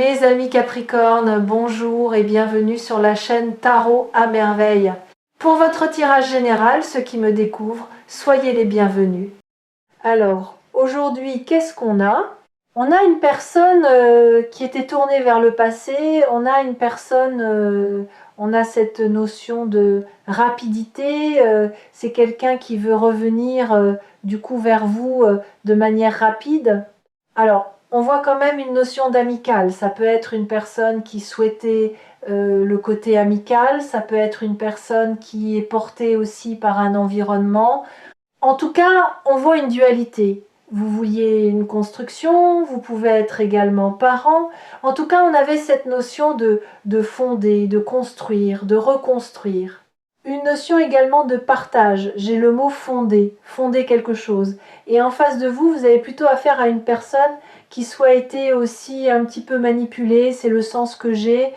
Mes amis Capricorne, bonjour et bienvenue sur la chaîne Tarot à merveille. Pour votre tirage général, ceux qui me découvrent, soyez les bienvenus. Alors, aujourd'hui, qu'est-ce qu'on a? On a une personne qui était tournée vers le passé, on a une personne, on a cette notion de rapidité, c'est quelqu'un qui veut revenir du coup vers vous de manière rapide. Alors, on voit quand même une notion d'amical. Ça peut être une personne qui souhaitait le côté amical, ça peut être une personne qui est portée aussi par un environnement. En tout cas, on voit une dualité. Vous vouliez une construction, vous pouvez être également parent. En tout cas, on avait cette notion de fonder, de construire, de reconstruire. Une notion également de partage. J'ai le mot fonder, fonder quelque chose. Et en face de vous, vous avez plutôt affaire à une personne qui soit été aussi un petit peu manipulée, c'est le sens que j'ai.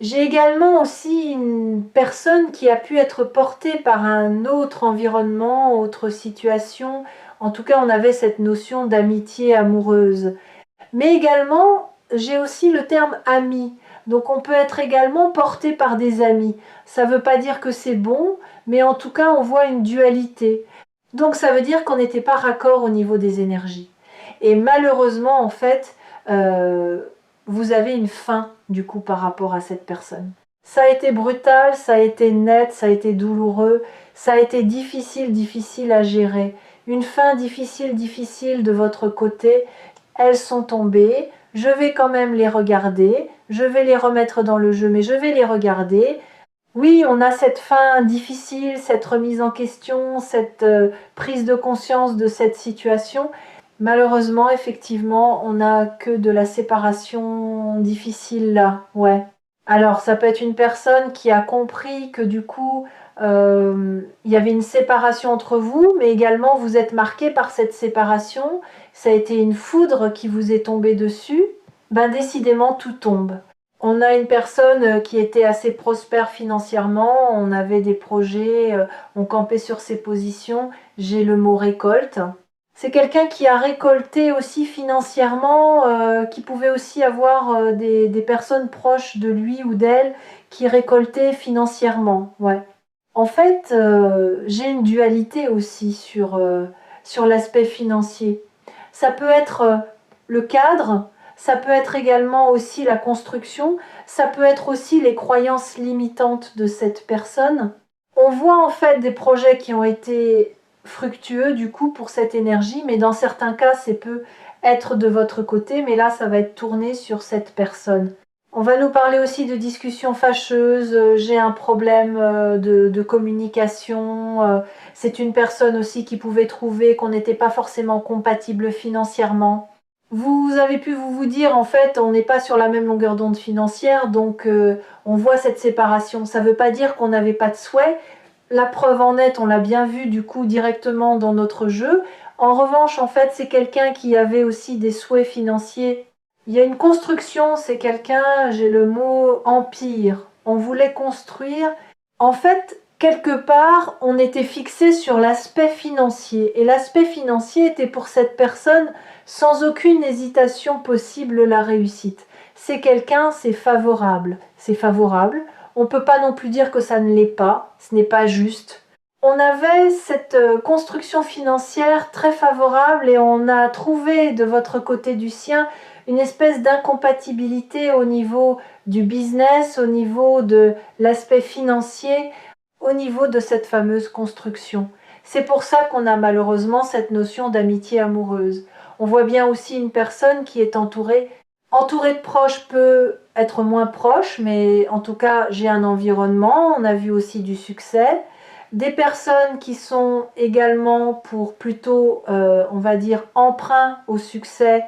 J'ai également aussi une personne qui a pu être portée par un autre environnement, autre situation. En tout cas, on avait cette notion d'amitié amoureuse. Mais également, j'ai aussi le terme ami. Donc on peut être également porté par des amis. Ça ne veut pas dire que c'est bon, mais en tout cas, on voit une dualité. Donc ça veut dire qu'on n'était pas raccord au niveau des énergies. Et malheureusement, en fait, vous avez une fin du coup par rapport à cette personne. Ça a été brutal, ça a été net, ça a été douloureux, ça a été difficile à gérer. Une fin difficile de votre côté. Elles sont tombées, je vais quand même les regarder, je vais les remettre dans le jeu, mais je vais les regarder. Oui, on a cette fin difficile, cette remise en question, cette prise de conscience de cette situation. Malheureusement, effectivement, on n'a que de la séparation difficile là, ouais. Alors, ça peut être une personne qui a compris que du coup, il y avait une séparation entre vous, mais également vous êtes marqué par cette séparation. Ça a été une foudre qui vous est tombée dessus. Ben, décidément, tout tombe. On a une personne qui était assez prospère financièrement, on avait des projets, on campait sur ses positions. J'ai le mot récolte. C'est quelqu'un qui a récolté aussi financièrement, qui pouvait aussi avoir des personnes proches de lui ou d'elle qui récoltaient financièrement. Ouais. En fait, j'ai une dualité aussi sur l'aspect financier. Ça peut être le cadre, ça peut être également aussi la construction, ça peut être aussi les croyances limitantes de cette personne. On voit en fait des projets qui ont été fructueux du coup pour cette énergie, mais dans certains cas, c'est peut être de votre côté, mais là, ça va être tourné sur cette personne. On va nous parler aussi de discussions fâcheuses, j'ai un problème de communication, c'est une personne aussi qui pouvait trouver qu'on n'était pas forcément compatible financièrement. Vous avez pu vous dire, en fait, on n'est pas sur la même longueur d'onde financière, donc on voit cette séparation. Ça ne veut pas dire qu'on n'avait pas de souhait. La preuve en est, on l'a bien vu du coup directement dans notre jeu. En revanche, en fait, c'est quelqu'un qui avait aussi des souhaits financiers. Il y a une construction, c'est quelqu'un, j'ai le mot empire. On voulait construire. En fait, quelque part, on était fixé sur l'aspect financier. Et l'aspect financier était pour cette personne sans aucune hésitation possible la réussite. C'est quelqu'un, c'est favorable. C'est favorable. On ne peut pas non plus dire que ça ne l'est pas. Ce n'est pas juste. On avait cette construction financière très favorable et on a trouvé de votre côté du sien une espèce d'incompatibilité au niveau du business, au niveau de l'aspect financier, au niveau de cette fameuse construction. C'est pour ça qu'on a malheureusement cette notion d'amitié amoureuse. On voit bien aussi une personne qui est entourée. Entourée de proches peut être moins proche, mais en tout cas, j'ai un environnement. On a vu aussi du succès. Des personnes qui sont également pour plutôt, on va dire, emprunt au succès.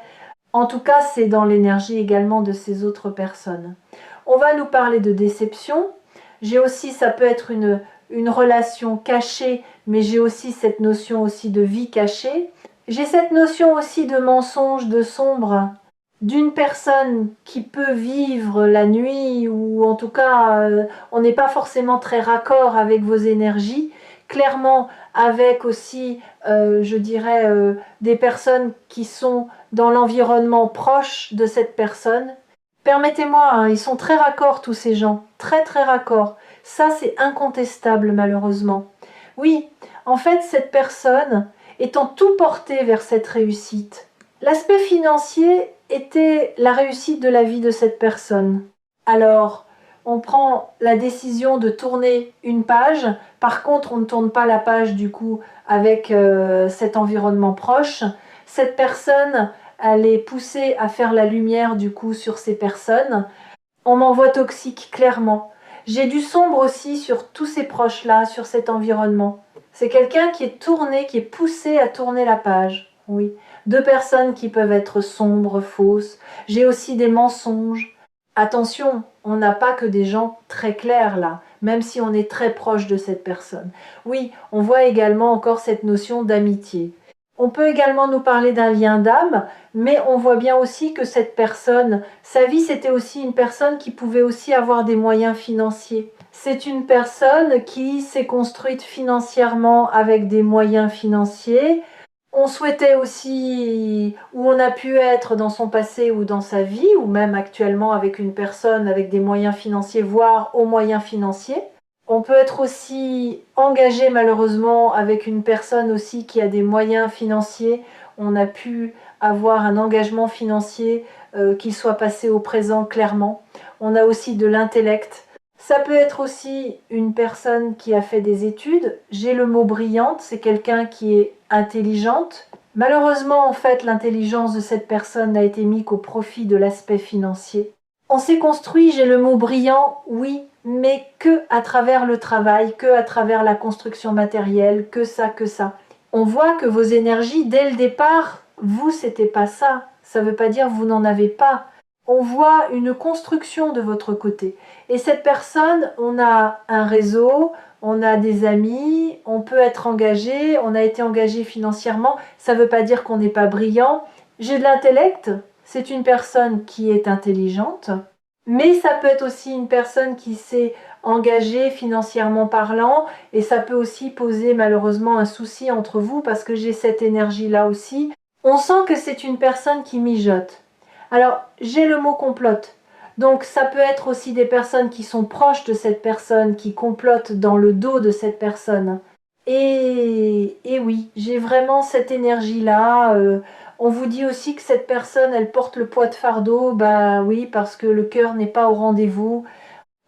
En tout cas, c'est dans l'énergie également de ces autres personnes. On va nous parler de déception. J'ai aussi, ça peut être une relation cachée, mais j'ai aussi cette notion aussi de vie cachée. J'ai cette notion aussi de mensonge, de sombre, d'une personne qui peut vivre la nuit, ou en tout cas, on n'est pas forcément très raccord avec vos énergies. Clairement, avec aussi, je dirais, des personnes qui sont dans l'environnement proche de cette personne. Permettez-moi, hein, ils sont très raccords tous ces gens, très très raccords. Ça c'est incontestable malheureusement. Oui, en fait cette personne étant tout portée vers cette réussite. L'aspect financier était la réussite de la vie de cette personne. Alors, on prend la décision de tourner une page. Par contre, on ne tourne pas la page du coup avec cet environnement proche. Cette personne, elle est poussée à faire la lumière du coup sur ces personnes. On m'envoie toxique, clairement. J'ai du sombre aussi sur tous ces proches-là, sur cet environnement. C'est quelqu'un qui est tourné, qui est poussé à tourner la page. Oui. Deux personnes qui peuvent être sombres, fausses. J'ai aussi des mensonges. Attention, on n'a pas que des gens très clairs là, même si on est très proche de cette personne. Oui, on voit également encore cette notion d'amitié. On peut également nous parler d'un lien d'âme, mais on voit bien aussi que cette personne, sa vie, c'était aussi une personne qui pouvait aussi avoir des moyens financiers. C'est une personne qui s'est construite financièrement avec des moyens financiers. On souhaitait aussi où on a pu être dans son passé ou dans sa vie, ou même actuellement avec une personne avec des moyens financiers, voire aux moyens financiers. On peut être aussi engagé malheureusement avec une personne aussi qui a des moyens financiers. On a pu avoir un engagement financier qu'il soit passé au présent clairement. On a aussi de l'intellect. Ça peut être aussi une personne qui a fait des études. J'ai le mot brillante, c'est quelqu'un qui est intelligente. Malheureusement, en fait, l'intelligence de cette personne n'a été mise qu'au profit de l'aspect financier. On s'est construit, j'ai le mot brillant, oui, mais que à travers le travail, que à travers la construction matérielle, que ça, que ça. On voit que vos énergies, dès le départ, vous, c'était pas ça. Ça veut pas dire vous n'en avez pas. On voit une construction de votre côté. Et cette personne, on a un réseau, on a des amis, on peut être engagé, on a été engagé financièrement. Ça veut pas dire qu'on n'est pas brillant. J'ai de l'intellect, c'est une personne qui est intelligente, mais ça peut être aussi une personne qui s'est engagée financièrement parlant, et ça peut aussi poser malheureusement un souci entre vous parce que j'ai cette énergie-là aussi. On sent que c'est une personne qui mijote. Alors, j'ai le mot complote. Donc, ça peut être aussi des personnes qui sont proches de cette personne, qui complotent dans le dos de cette personne. Et oui, j'ai vraiment cette énergie-là. On vous dit aussi que cette personne, elle porte le poids de fardeau. Bah oui, parce que le cœur n'est pas au rendez-vous.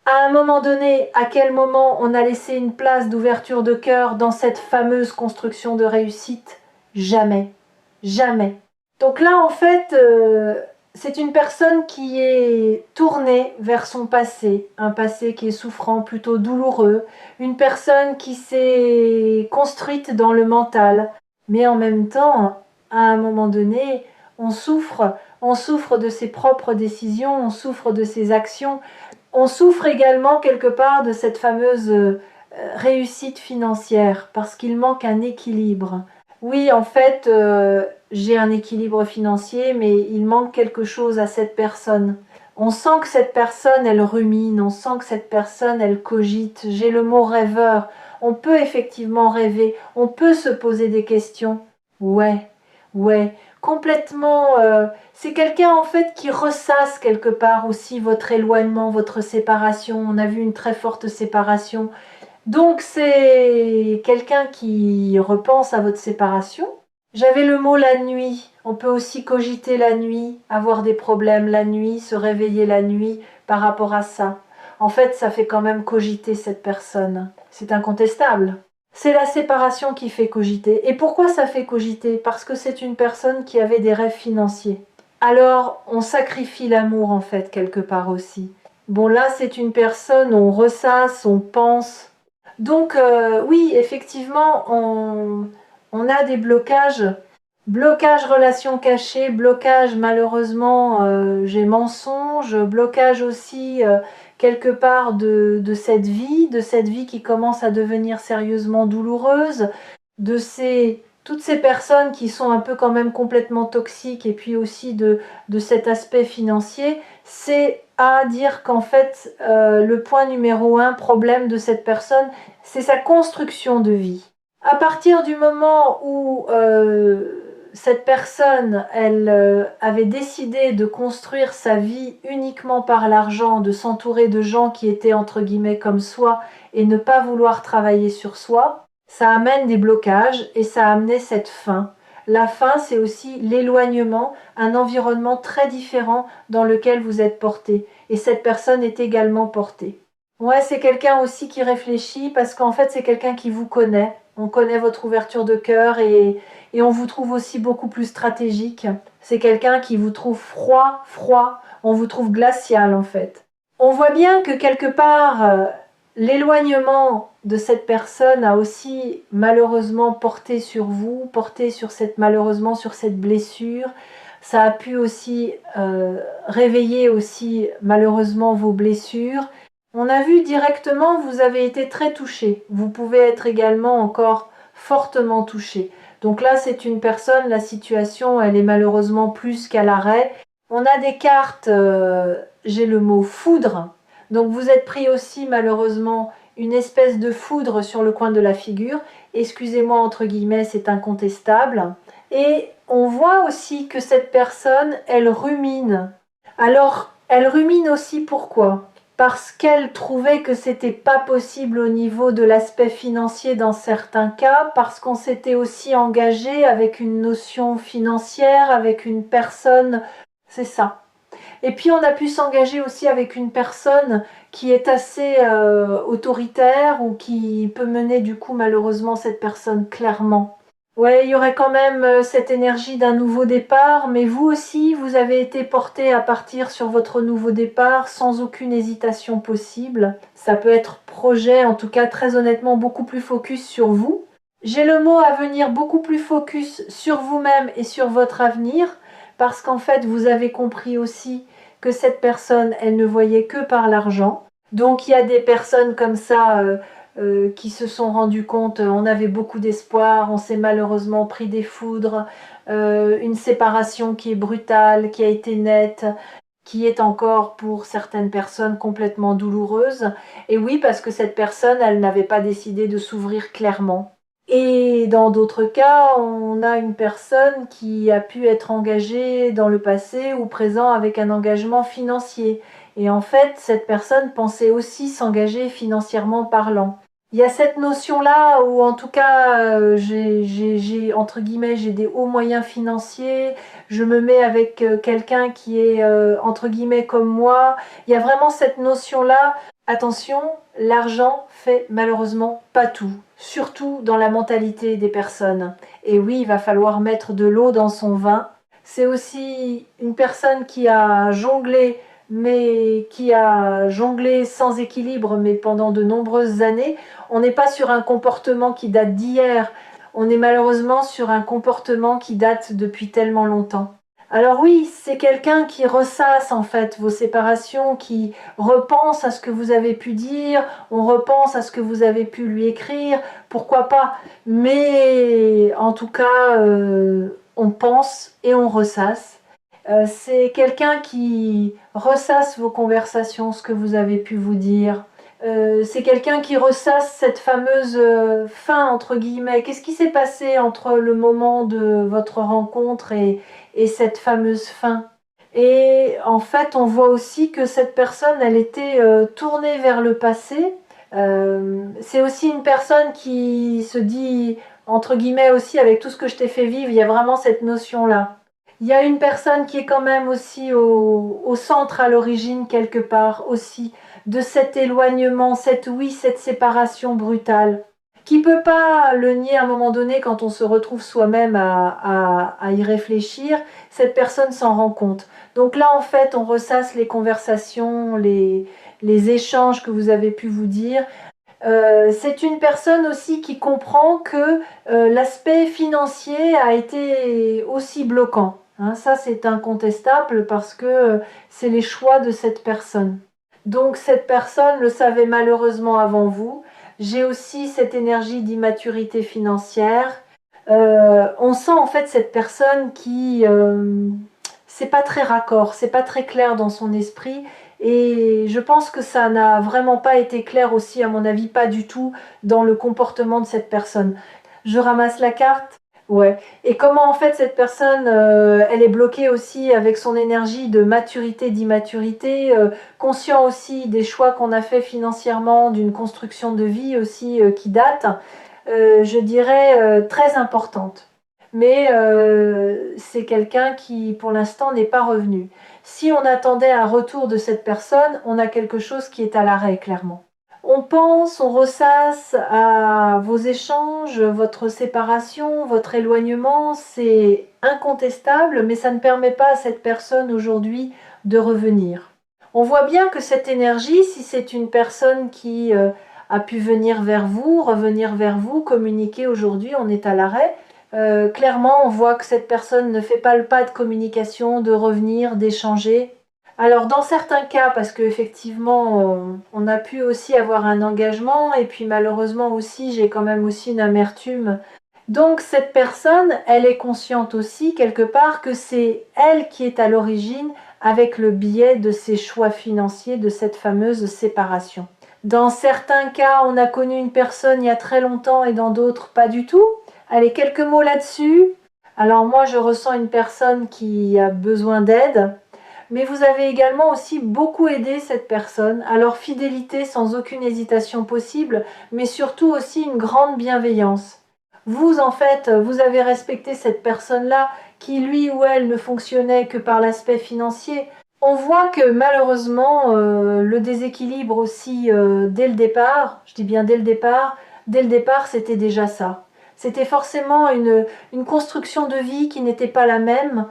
À un moment donné, à quel moment on a laissé une place d'ouverture de cœur dans cette fameuse construction de réussite? Jamais. Jamais. Donc là, en fait, c'est une personne qui est tournée vers son passé, un passé qui est souffrant, plutôt douloureux, une personne qui s'est construite dans le mental, mais en même temps, à un moment donné, on souffre de ses propres décisions, on souffre de ses actions, on souffre également quelque part de cette fameuse réussite financière, parce qu'il manque un équilibre. Oui, en fait, j'ai un équilibre financier, mais il manque quelque chose à cette personne. On sent que cette personne, elle rumine, on sent que cette personne, elle cogite. J'ai le mot rêveur. On peut effectivement rêver, on peut se poser des questions. Ouais, ouais, complètement. C'est quelqu'un en fait qui ressasse quelque part aussi votre éloignement, votre séparation. On a vu une très forte séparation. Donc c'est quelqu'un qui repense à votre séparation. J'avais le mot la nuit. On peut aussi cogiter la nuit, avoir des problèmes la nuit, se réveiller la nuit par rapport à ça. En fait, ça fait quand même cogiter cette personne. C'est incontestable. C'est la séparation qui fait cogiter. Et pourquoi ça fait cogiter? Parce que c'est une personne qui avait des rêves financiers. Alors, on sacrifie l'amour en fait quelque part aussi. Bon là, c'est une personne, on ressasse, on pense. Donc oui, effectivement, on a des blocages. Blocage relation cachée, blocage malheureusement, j'ai mensonge, blocage aussi quelque part de cette vie qui commence à devenir sérieusement douloureuse, toutes ces personnes qui sont un peu quand même complètement toxiques, et puis aussi de cet aspect financier, c'est à dire qu'en fait, le point numéro un problème de cette personne, c'est sa construction de vie. À partir du moment où cette personne, elle avait décidé de construire sa vie uniquement par l'argent, de s'entourer de gens qui étaient entre guillemets comme soi et ne pas vouloir travailler sur soi, ça amène des blocages et ça a amené cette faim. La faim, c'est aussi l'éloignement, un environnement très différent dans lequel vous êtes porté. Et cette personne est également portée. Ouais, c'est quelqu'un aussi qui réfléchit parce qu'en fait, c'est quelqu'un qui vous connaît. On connaît votre ouverture de cœur et on vous trouve aussi beaucoup plus stratégique. C'est quelqu'un qui vous trouve froid, on vous trouve glacial en fait. On voit bien que quelque part, l'éloignement de cette personne a aussi malheureusement porté sur vous, porté sur malheureusement sur cette blessure. Ça a pu aussi réveiller aussi malheureusement vos blessures. On a vu directement, vous avez été très touché. Vous pouvez être également encore fortement touché. Donc là, c'est une personne, la situation, elle est malheureusement plus qu'à l'arrêt. On a des cartes, j'ai le mot foudre. Donc vous êtes pris aussi malheureusement une espèce de foudre sur le coin de la figure. Excusez-moi, entre guillemets, c'est incontestable. Et on voit aussi que cette personne, elle rumine. Alors, elle rumine aussi pourquoi ? Parce qu'elle trouvait que c'était pas possible au niveau de l'aspect financier dans certains cas, parce qu'on s'était aussi engagé avec une notion financière, avec une personne, c'est ça. Et puis on a pu s'engager aussi avec une personne qui est assez autoritaire ou qui peut mener du coup malheureusement cette personne clairement. Ouais, il y aurait quand même cette énergie d'un nouveau départ, mais vous aussi, vous avez été porté à partir sur votre nouveau départ sans aucune hésitation possible. Ça peut être projet, en tout cas très honnêtement, beaucoup plus focus sur vous. J'ai le mot à venir beaucoup plus focus sur vous-même et sur votre avenir, parce qu'en fait, vous avez compris aussi que cette personne, elle ne voyait que par l'argent. Donc il y a des personnes comme ça qui se sont rendues compte, on avait beaucoup d'espoir, on s'est malheureusement pris des foudres, une séparation qui est brutale, qui a été nette, qui est encore pour certaines personnes complètement douloureuse. Et oui, parce que cette personne, elle n'avait pas décidé de s'ouvrir clairement. Et dans d'autres cas, on a une personne qui a pu être engagée dans le passé ou présent avec un engagement financier. Et en fait, cette personne pensait aussi s'engager financièrement parlant. Il y a cette notion-là où, en tout cas, entre guillemets, j'ai des hauts moyens financiers, je me mets avec quelqu'un qui est, entre guillemets, comme moi. Il y a vraiment cette notion-là. Attention, l'argent fait malheureusement pas tout, surtout dans la mentalité des personnes. Et oui, il va falloir mettre de l'eau dans son vin. C'est aussi une personne qui a jonglé, mais qui a jonglé sans équilibre, mais pendant de nombreuses années. On n'est pas sur un comportement qui date d'hier, on est malheureusement sur un comportement qui date depuis tellement longtemps. Alors oui, c'est quelqu'un qui ressasse en fait vos séparations, qui repense à ce que vous avez pu dire, on repense à ce que vous avez pu lui écrire, pourquoi pas. Mais en tout cas, on pense et on ressasse. C'est quelqu'un qui ressasse vos conversations, ce que vous avez pu vous dire. C'est quelqu'un qui ressasse cette fameuse fin, entre guillemets. Qu'est-ce qui s'est passé entre le moment de votre rencontre et cette fameuse fin? Et en fait, on voit aussi que cette personne, elle était tournée vers le passé. C'est aussi une personne qui se dit, entre guillemets aussi, avec tout ce que je t'ai fait vivre, il y a vraiment cette notion-là. Il y a une personne qui est quand même aussi au centre, à l'origine, quelque part aussi, de cet éloignement, cette séparation brutale, qui peut pas le nier à un moment donné quand on se retrouve soi-même à y réfléchir, cette personne s'en rend compte. Donc là, en fait, on ressasse les conversations, les échanges que vous avez pu vous dire. C'est une personne aussi qui comprend que l'aspect financier a été aussi bloquant. Hein, ça, c'est incontestable parce que c'est les choix de cette personne. Donc cette personne le savait malheureusement avant vous. J'ai aussi cette énergie d'immaturité financière. On sent en fait cette personne qui c'est pas très raccord, c'est pas très clair dans son esprit. Et je pense que ça n'a vraiment pas été clair aussi, à mon avis, pas du tout dans le comportement de cette personne. Je ramasse la carte. Ouais. Et comment en fait cette personne, elle est bloquée aussi avec son énergie de maturité, d'immaturité, conscient aussi des choix qu'on a fait financièrement, d'une construction de vie aussi qui date, je dirais très importante. Mais c'est quelqu'un qui pour l'instant n'est pas revenu. Si on attendait un retour de cette personne, on a quelque chose qui est à l'arrêt clairement. On pense, on ressasse à vos échanges, votre séparation, votre éloignement, c'est incontestable, mais ça ne permet pas à cette personne aujourd'hui de revenir. On voit bien que cette énergie, si c'est une personne qui a pu venir vers vous, revenir vers vous, communiquer aujourd'hui, on est à l'arrêt. Clairement, on voit que cette personne ne fait pas le pas de communication, de revenir, d'échanger. Alors dans certains cas, parce qu'effectivement, on a pu aussi avoir un engagement et puis malheureusement aussi, j'ai quand même aussi une amertume. Donc cette personne, elle est consciente aussi quelque part que c'est elle qui est à l'origine avec le biais de ses choix financiers, de cette fameuse séparation. Dans certains cas, on a connu une personne il y a très longtemps et dans d'autres pas du tout. Allez, quelques mots là-dessus. Alors moi, je ressens une personne qui a besoin d'aide, mais vous avez également aussi beaucoup aidé cette personne. Alors fidélité sans aucune hésitation possible, mais surtout aussi une grande bienveillance. Vous, en fait, vous avez respecté cette personne-là qui, lui ou elle, ne fonctionnait que par l'aspect financier. On voit que malheureusement, le déséquilibre aussi dès le départ, je dis bien dès le départ, c'était déjà ça. C'était forcément une construction de vie qui n'était pas la même.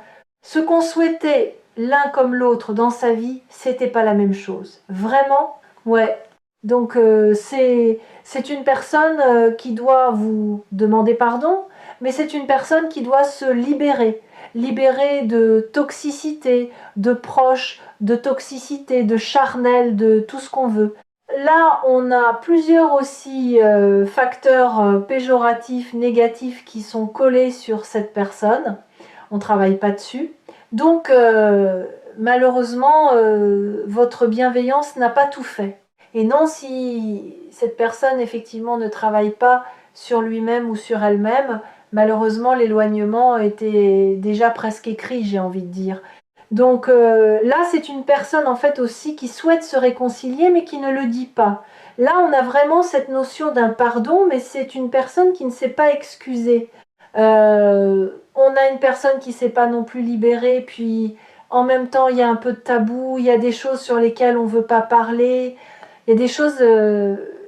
Ce qu'on souhaitait l'un comme l'autre dans sa vie, c'était pas la même chose. Vraiment, ouais. Donc c'est une personne qui doit vous demander pardon, mais c'est une personne qui doit se libérer, libérer de toxicité, de proches, de toxicité, de charnel, de tout ce qu'on veut. Là, on a plusieurs aussi facteurs péjoratifs, négatifs qui sont collés sur cette personne. On ne travaille pas dessus. Donc, malheureusement, votre bienveillance n'a pas tout fait. Et non, si cette personne, effectivement, ne travaille pas sur lui-même ou sur elle-même, malheureusement, l'éloignement était déjà presque écrit, j'ai envie de dire. Donc là, c'est une personne, en fait, aussi qui souhaite se réconcilier, mais qui ne le dit pas. Là, on a vraiment cette notion d'un pardon, mais c'est une personne qui ne s'est pas excusée. On a une personne qui ne s'est pas non plus libérée, puis en même temps, il y a un peu de tabou, il y a des choses sur lesquelles on ne veut pas parler, il y a des choses,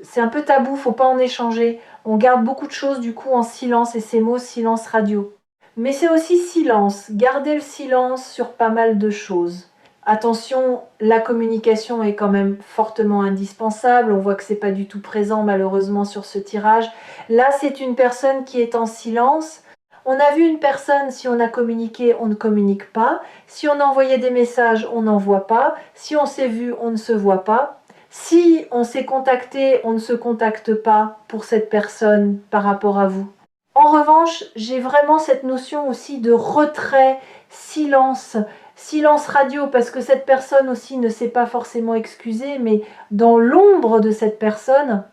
c'est un peu tabou, faut pas en échanger. On garde beaucoup de choses du coup en silence, et ces mots silence radio. Mais c'est aussi silence, garder le silence sur pas mal de choses. Attention, la communication est quand même fortement indispensable. On voit que c'est pas du tout présent malheureusement sur ce tirage. Là, c'est une personne qui est en silence. On a vu une personne, si on a communiqué, on ne communique pas. Si on a envoyé des messages, on n'envoie pas. Si on s'est vu, on ne se voit pas. Si on s'est contacté, on ne se contacte pas pour cette personne par rapport à vous. En revanche, j'ai vraiment cette notion aussi de retrait, silence, silence radio, parce que cette personne aussi ne s'est pas forcément excusée, mais dans l'ombre de cette personne,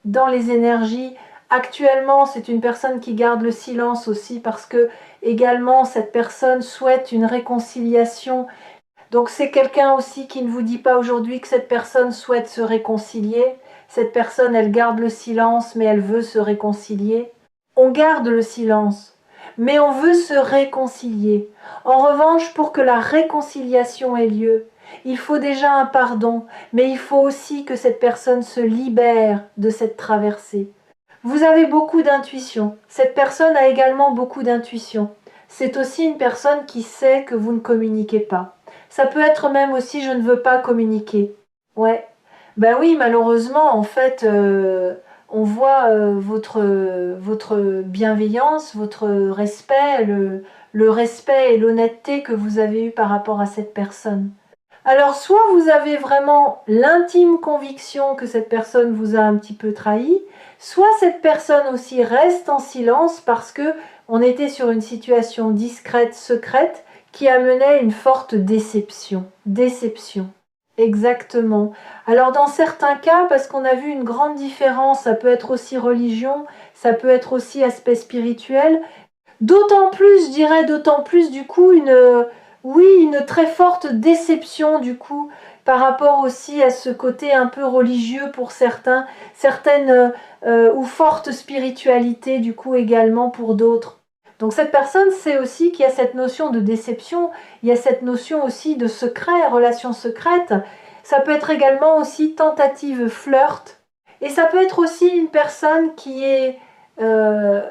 dans les énergies, actuellement, c'est une personne qui garde le silence aussi, parce que également cette personne souhaite une réconciliation. Donc c'est quelqu'un aussi qui ne vous dit pas aujourd'hui que cette personne souhaite se réconcilier. Cette personne, elle garde le silence, mais elle veut se réconcilier. On garde le silence, mais on veut se réconcilier. En revanche, pour que la réconciliation ait lieu, il faut déjà un pardon, mais il faut aussi que cette personne se libère de cette traversée. Vous avez beaucoup d'intuition. Cette personne a également beaucoup d'intuition. C'est aussi une personne qui sait que vous ne communiquez pas. Ça peut être même aussi je ne veux pas communiquer. Ouais. Ben oui, malheureusement, en fait, on voit votre bienveillance, votre respect, le respect et l'honnêteté que vous avez eu par rapport à cette personne. Alors, soit vous avez vraiment l'intime conviction que cette personne vous a un petit peu trahi, soit cette personne aussi reste en silence parce que on était sur une situation discrète, secrète, qui amenait une forte déception. Déception. Exactement. Alors dans certains cas, parce qu'on a vu une grande différence, ça peut être aussi religion, ça peut être aussi aspect spirituel, D'autant plus, je dirais, d'autant plus du coup, oui, une très forte déception du coup, par rapport aussi à ce côté un peu religieux pour certains, certaines ou forte spiritualité du coup également pour d'autres. Donc cette personne sait aussi qu'il y a cette notion de déception, il y a cette notion aussi de secret, relation secrète. Ça peut être également aussi tentative flirt, et ça peut être aussi une personne qui est euh,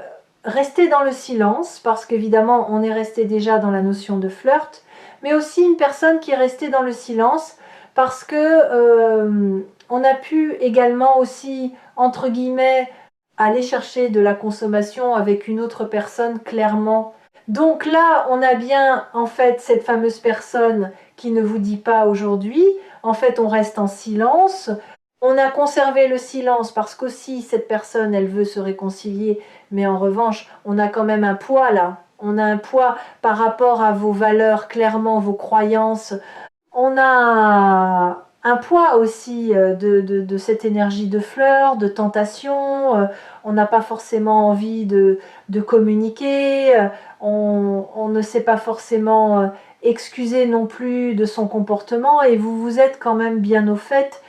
restée dans le silence, parce qu'évidemment on est resté déjà dans la notion de flirt, mais aussi une personne qui est restée dans le silence parce que on a pu également aussi, entre guillemets, aller chercher de la consommation avec une autre personne clairement. Donc là, on a bien en fait cette fameuse personne qui ne vous dit pas aujourd'hui. En fait, on reste en silence. On a conservé le silence parce qu'aussi cette personne, elle veut se réconcilier, mais en revanche, on a quand même un poids là. On a un poids par rapport à vos valeurs, clairement, vos croyances. On a un poids aussi de cette énergie de fleurs, de tentation. On n'a pas forcément envie de communiquer. On ne sait pas forcément excuser non plus de son comportement, et vous vous êtes quand même bien au fait.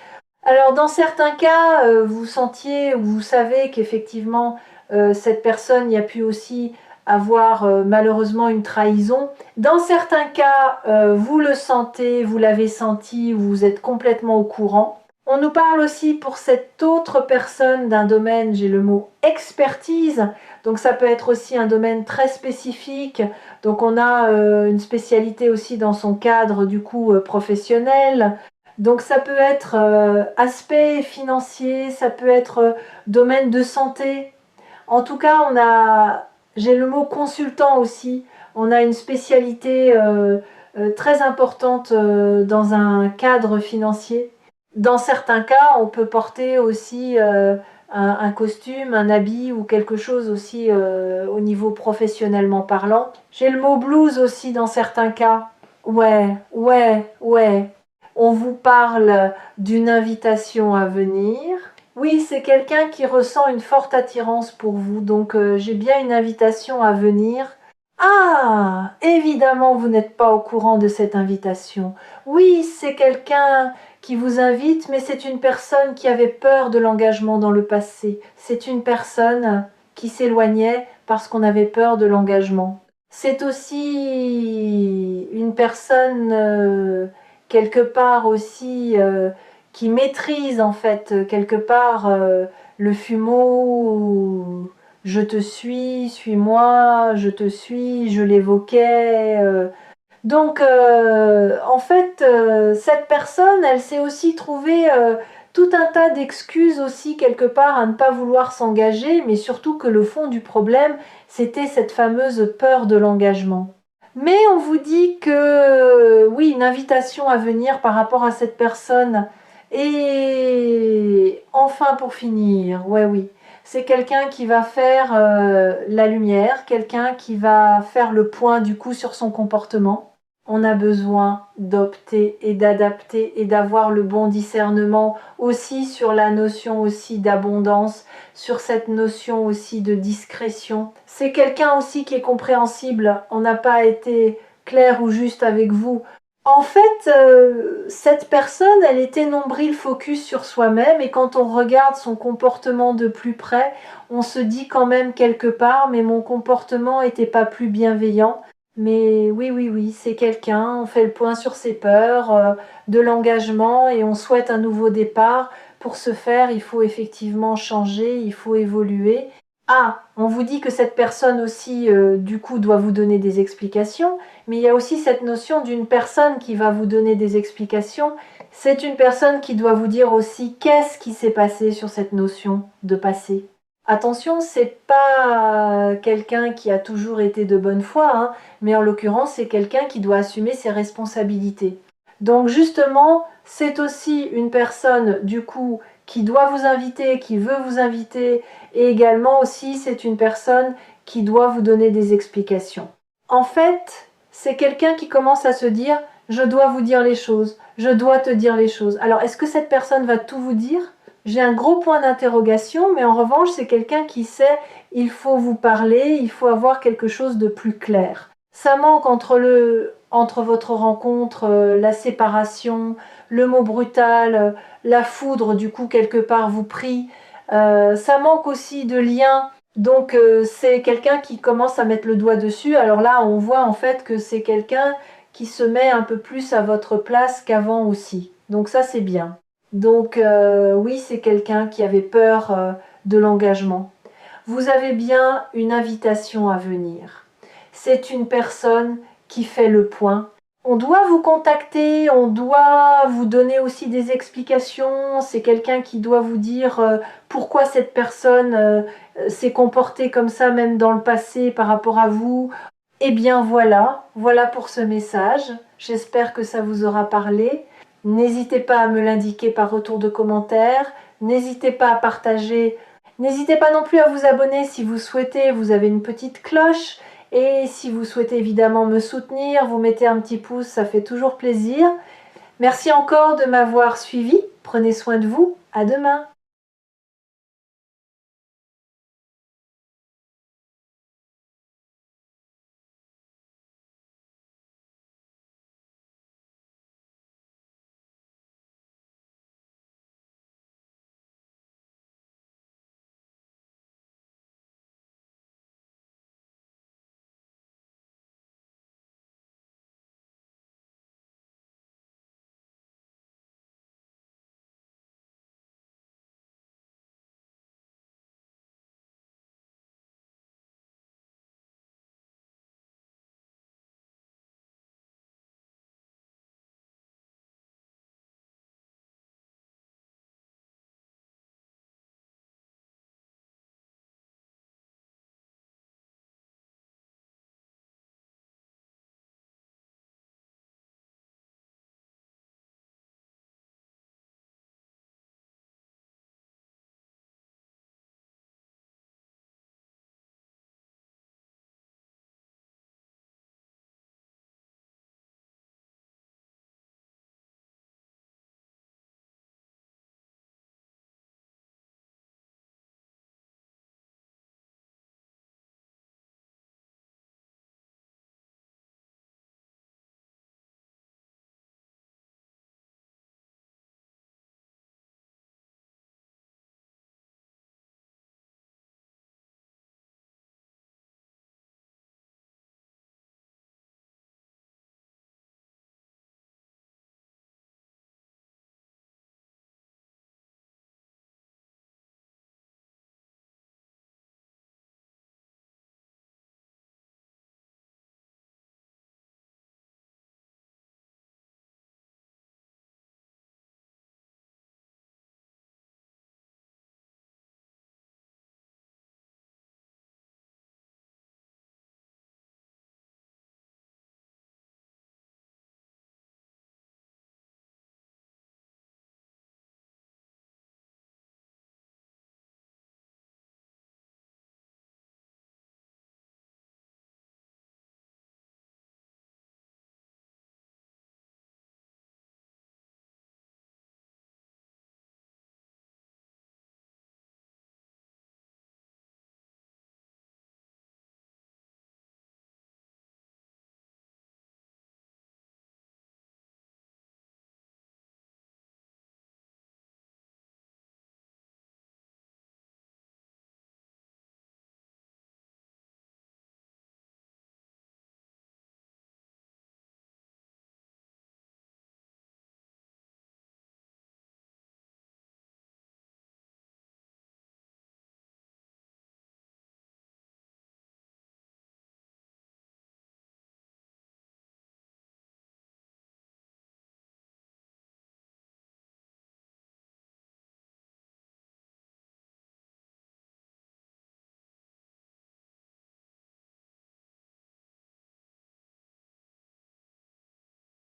Alors dans certains cas, vous sentiez ou vous savez qu'effectivement cette personne y a pu aussi avoir malheureusement une trahison. Dans certains cas, vous le sentez, vous l'avez senti, vous êtes complètement au courant. On nous parle aussi pour cette autre personne d'un domaine, j'ai le mot expertise, donc ça peut être aussi un domaine très spécifique. Donc on a une spécialité aussi dans son cadre du coup professionnel. Donc ça peut être aspect financier, ça peut être domaine de santé. En tout cas, j'ai le mot consultant aussi. On a une spécialité très importante dans un cadre financier. Dans certains cas, on peut porter aussi un costume, un habit ou quelque chose aussi au niveau professionnellement parlant. J'ai le mot blues aussi dans certains cas. Ouais, ouais, ouais. On vous parle d'une invitation à venir. Oui, c'est quelqu'un qui ressent une forte attirance pour vous, donc j'ai bien une invitation à venir. Ah, évidemment, vous n'êtes pas au courant de cette invitation. Oui, c'est quelqu'un qui vous invite, mais c'est une personne qui avait peur de l'engagement dans le passé. C'est une personne qui s'éloignait parce qu'on avait peur de l'engagement. C'est aussi une personne quelque part aussi qui maîtrise en fait quelque part le fumeau. Je te suis-moi, je te suis, je l'évoquais. Donc, en fait, cette personne, elle s'est aussi trouvée tout un tas d'excuses aussi quelque part à ne pas vouloir s'engager, mais surtout que le fond du problème, c'était cette fameuse peur de l'engagement. Mais on vous dit que, oui, une invitation à venir par rapport à cette personne. Et enfin, pour finir, ouais, oui, c'est quelqu'un qui va faire la lumière, quelqu'un qui va faire le point du coup sur son comportement. On a besoin d'opter et d'adapter et d'avoir le bon discernement aussi sur la notion aussi d'abondance, sur cette notion aussi de discrétion. C'est quelqu'un aussi qui est compréhensible. On n'a pas été clair ou juste avec vous. En fait, cette personne, elle était nombril focus sur soi-même, et quand on regarde son comportement de plus près, on se dit quand même quelque part, mais mon comportement n'était pas plus bienveillant. Mais oui, oui, oui, c'est quelqu'un, on fait le point sur ses peurs, de l'engagement, et on souhaite un nouveau départ. Pour ce faire, il faut effectivement changer, il faut évoluer. Ah, on vous dit que cette personne aussi, du coup, doit vous donner des explications, mais il y a aussi cette notion d'une personne qui va vous donner des explications. C'est une personne qui doit vous dire aussi qu'est-ce qui s'est passé sur cette notion de passé. Attention, c'est pas quelqu'un qui a toujours été de bonne foi, hein, mais en l'occurrence, c'est quelqu'un qui doit assumer ses responsabilités. Donc justement, c'est aussi une personne, du coup, qui doit vous inviter, qui veut vous inviter, et également aussi, c'est une personne qui doit vous donner des explications. En fait, c'est quelqu'un qui commence à se dire, je dois vous dire les choses, je dois te dire les choses. Alors, est-ce que cette personne va tout vous dire? J'ai un gros point d'interrogation, mais en revanche, c'est quelqu'un qui sait, il faut vous parler, il faut avoir quelque chose de plus clair. Ça manque entre votre rencontre, la séparation, le mot brutal, la foudre, du coup, quelque part, vous prie. Ça manque aussi de lien. Donc, c'est quelqu'un qui commence à mettre le doigt dessus. Alors là, on voit en fait que c'est quelqu'un qui se met un peu plus à votre place qu'avant aussi. Donc ça, c'est bien. Donc oui, c'est quelqu'un qui avait peur de l'engagement. Vous avez bien une invitation à venir. C'est une personne qui fait le point. On doit vous contacter, on doit vous donner aussi des explications. C'est quelqu'un qui doit vous dire pourquoi cette personne s'est comportée comme ça même dans le passé par rapport à vous. Eh bien voilà pour ce message. J'espère que ça vous aura parlé. N'hésitez pas à me l'indiquer par retour de commentaire. N'hésitez pas à partager. N'hésitez pas non plus à vous abonner si vous souhaitez. Vous avez une petite cloche. Et si vous souhaitez évidemment me soutenir, vous mettez un petit pouce, ça fait toujours plaisir. Merci encore de m'avoir suivi. Prenez soin de vous. À demain.